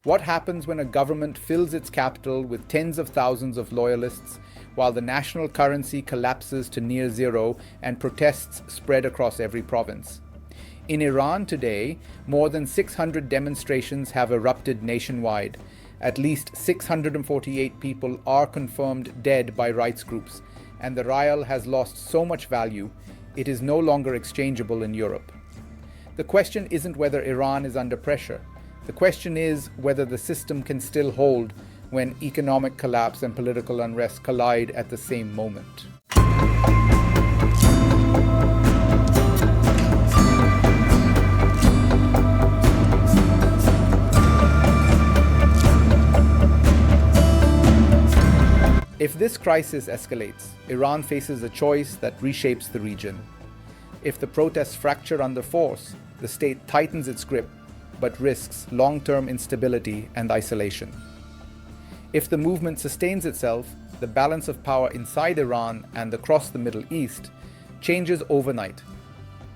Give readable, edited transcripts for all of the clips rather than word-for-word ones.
What happens when a government fills its capital with tens of thousands of loyalists while the national currency collapses to near zero and protests spread across every province? In Iran today, more than 600 demonstrations have erupted nationwide. At least 648 people are confirmed dead by rights groups, and the rial has lost so much value, it is no longer exchangeable in Europe. The question isn't whether Iran is under pressure. The question is whether the system can still hold when economic collapse and political unrest collide at the same moment. If this crisis escalates, Iran faces a choice that reshapes the region. If the protests fracture under force, the state tightens its grip, but risks long-term instability and isolation. If the movement sustains itself, the balance of power inside Iran and across the Middle East changes overnight.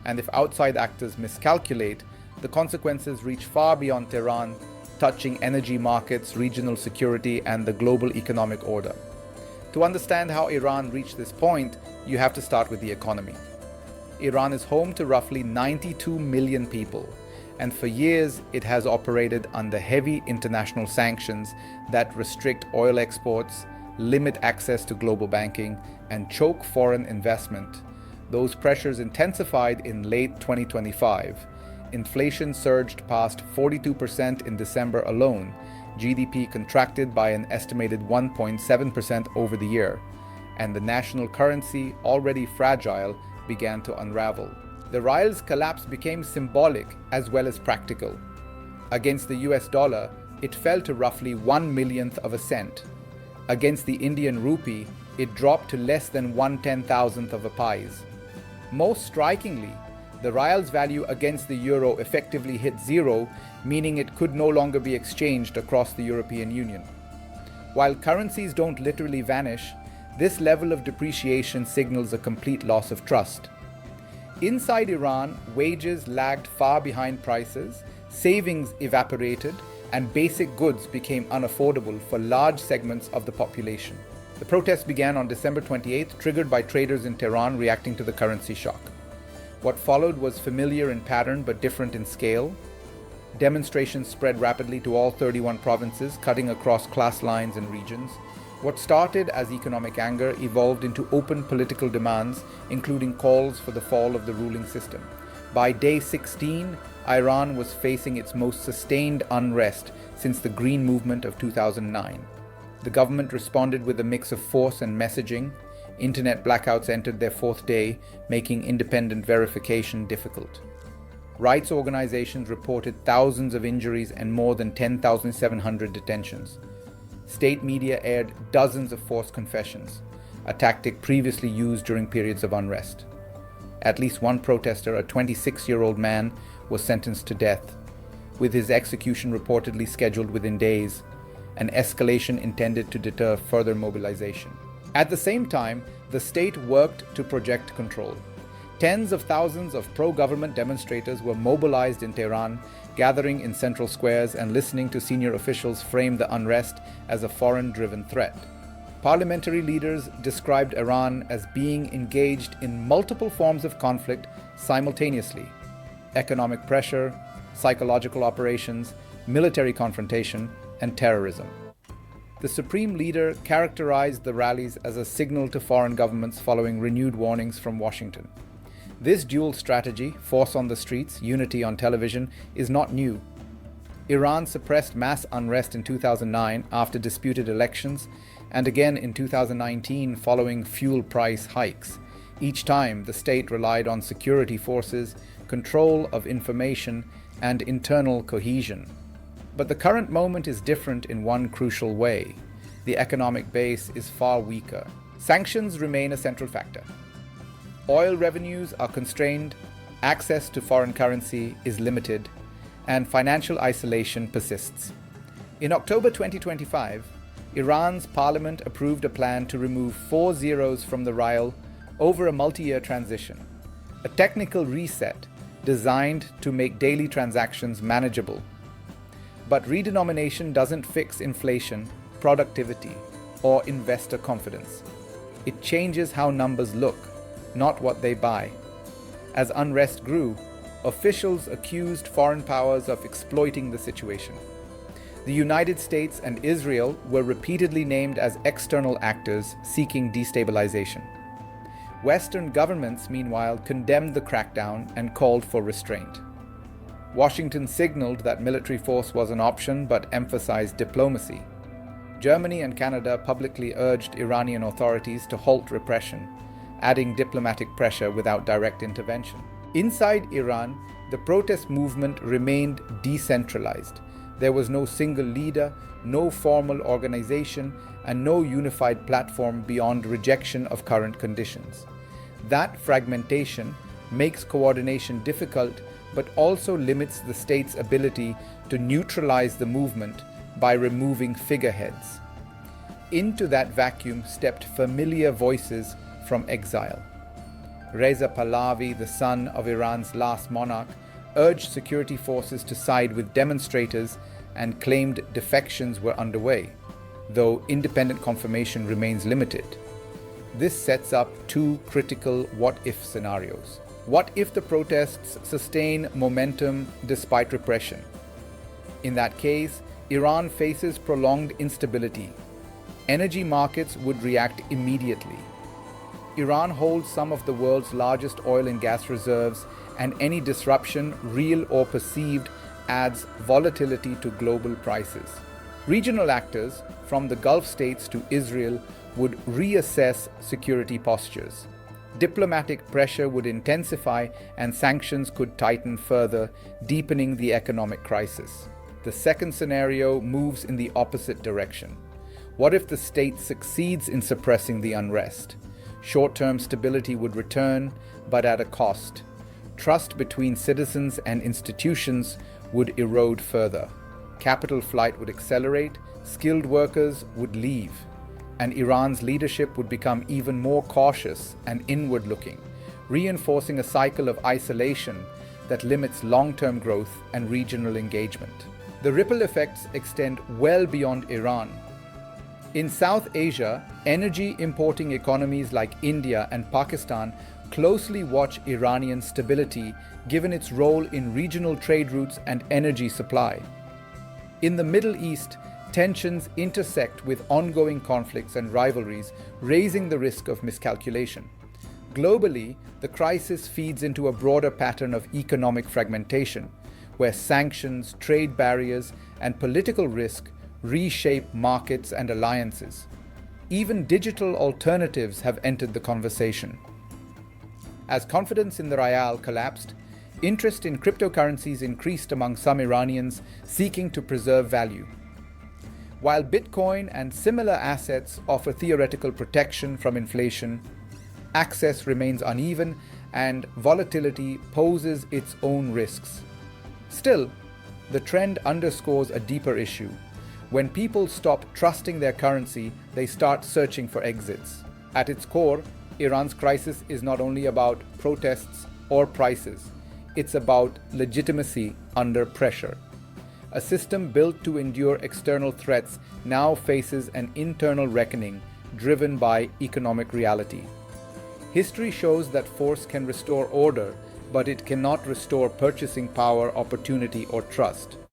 And if outside actors miscalculate, the consequences reach far beyond Tehran, touching energy markets, regional security, and the global economic order. To understand how Iran reached this point, you have to start with the economy. Iran is home to roughly 92 million people, and for years it has operated under heavy international sanctions that restrict oil exports, limit access to global banking, and choke foreign investment. Those pressures intensified in late 2025. Inflation surged past 42% in December alone. GDP contracted by an estimated 1.7% over the year, and the national currency, already fragile, began to unravel. The rial's collapse became symbolic as well as practical. Against the US dollar, it fell to roughly 1/1,000,000th of a cent. Against the Indian rupee, it dropped to less than 1/10,000th of a pice. Most strikingly, the rial's value against the euro effectively hit zero, meaning it could no longer be exchanged across the European Union. While currencies don't literally vanish, this level of depreciation signals a complete loss of trust. Inside Iran, wages lagged far behind prices, savings evaporated, and basic goods became unaffordable for large segments of the population. The protests began on December 28th, triggered by traders in Tehran reacting to the currency shock. What followed was familiar in pattern but different in scale. Demonstrations spread rapidly to all 31 provinces, cutting across class lines and regions. What started as economic anger evolved into open political demands, including calls for the fall of the ruling system. By day 16, Iran was facing its most sustained unrest since the Green Movement of 2009. The government responded with a mix of force and messaging. Internet blackouts entered their fourth day, making independent verification difficult. Rights organizations reported thousands of injuries and more than 10,700 detentions. State media aired dozens of forced confessions, a tactic previously used during periods of unrest. At least one protester, a 26-year-old man, was sentenced to death, with his execution reportedly scheduled within days, an escalation intended to deter further mobilization. At the same time, the state worked to project control. Tens of thousands of pro-government demonstrators were mobilized in Tehran, gathering in central squares and listening to senior officials frame the unrest as a foreign-driven threat. Parliamentary leaders described Iran as being engaged in multiple forms of conflict simultaneously: economic pressure, psychological operations, military confrontation, and terrorism. The supreme leader characterized the rallies as a signal to foreign governments following renewed warnings from Washington. This dual strategy, force on the streets, unity on television, is not new. Iran suppressed mass unrest in 2009 after disputed elections, and again in 2019 following fuel price hikes. Each time, the state relied on security forces, control of information, and internal cohesion. But the current moment is different in one crucial way. The economic base is far weaker. Sanctions remain a central factor. Oil revenues are constrained, access to foreign currency is limited, and financial isolation persists. In October 2025, Iran's parliament approved a plan to remove 4 zeros from the rial over a multi-year transition, a technical reset designed to make daily transactions manageable. But redenomination doesn't fix inflation, productivity, or investor confidence. It changes how numbers look, not what they buy. As unrest grew, officials accused foreign powers of exploiting the situation. The United States and Israel were repeatedly named as external actors seeking destabilization. Western governments, meanwhile, condemned the crackdown and called for restraint. Washington signaled that military force was an option but emphasized diplomacy. Germany and Canada publicly urged Iranian authorities to halt repression, adding diplomatic pressure without direct intervention. Inside Iran, the protest movement remained decentralized. There was no single leader, no formal organization, and no unified platform beyond rejection of current conditions. That fragmentation makes coordination difficult, but also limits the state's ability to neutralize the movement by removing figureheads. Into that vacuum stepped familiar voices from exile. Reza Pahlavi, the son of Iran's last monarch, urged security forces to side with demonstrators and claimed defections were underway, though independent confirmation remains limited. This sets up two critical what-if scenarios. What if the protests sustain momentum despite repression? In that case, Iran faces prolonged instability. Energy markets would react immediately. Iran holds some of the world's largest oil and gas reserves, and any disruption, real or perceived, adds volatility to global prices. Regional actors, from the Gulf states to Israel, would reassess security postures. Diplomatic pressure would intensify and sanctions could tighten further, deepening the economic crisis. The second scenario moves in the opposite direction. What if the state succeeds in suppressing the unrest? Short-term stability would return, but at a cost. Trust between citizens and institutions would erode further. Capital flight would accelerate, skilled workers would leave, and Iran's leadership would become even more cautious and inward-looking, reinforcing a cycle of isolation that limits long-term growth and regional engagement. The ripple effects extend well beyond Iran. In South Asia, energy-importing economies like India and Pakistan closely watch Iranian stability given its role in regional trade routes and energy supply. In the Middle East, tensions intersect with ongoing conflicts and rivalries, raising the risk of miscalculation. Globally, the crisis feeds into a broader pattern of economic fragmentation, where sanctions, trade barriers, and political risk reshape markets and alliances. Even digital alternatives have entered the conversation. As confidence in the rial collapsed, interest in cryptocurrencies increased among some Iranians seeking to preserve value. While Bitcoin and similar assets offer theoretical protection from inflation, access remains uneven and volatility poses its own risks. Still, the trend underscores a deeper issue. When people stop trusting their currency, they start searching for exits. At its core, Iran's crisis is not only about protests or prices, it's about legitimacy under pressure. A system built to endure external threats now faces an internal reckoning driven by economic reality. History shows that force can restore order, but it cannot restore purchasing power, opportunity, or trust.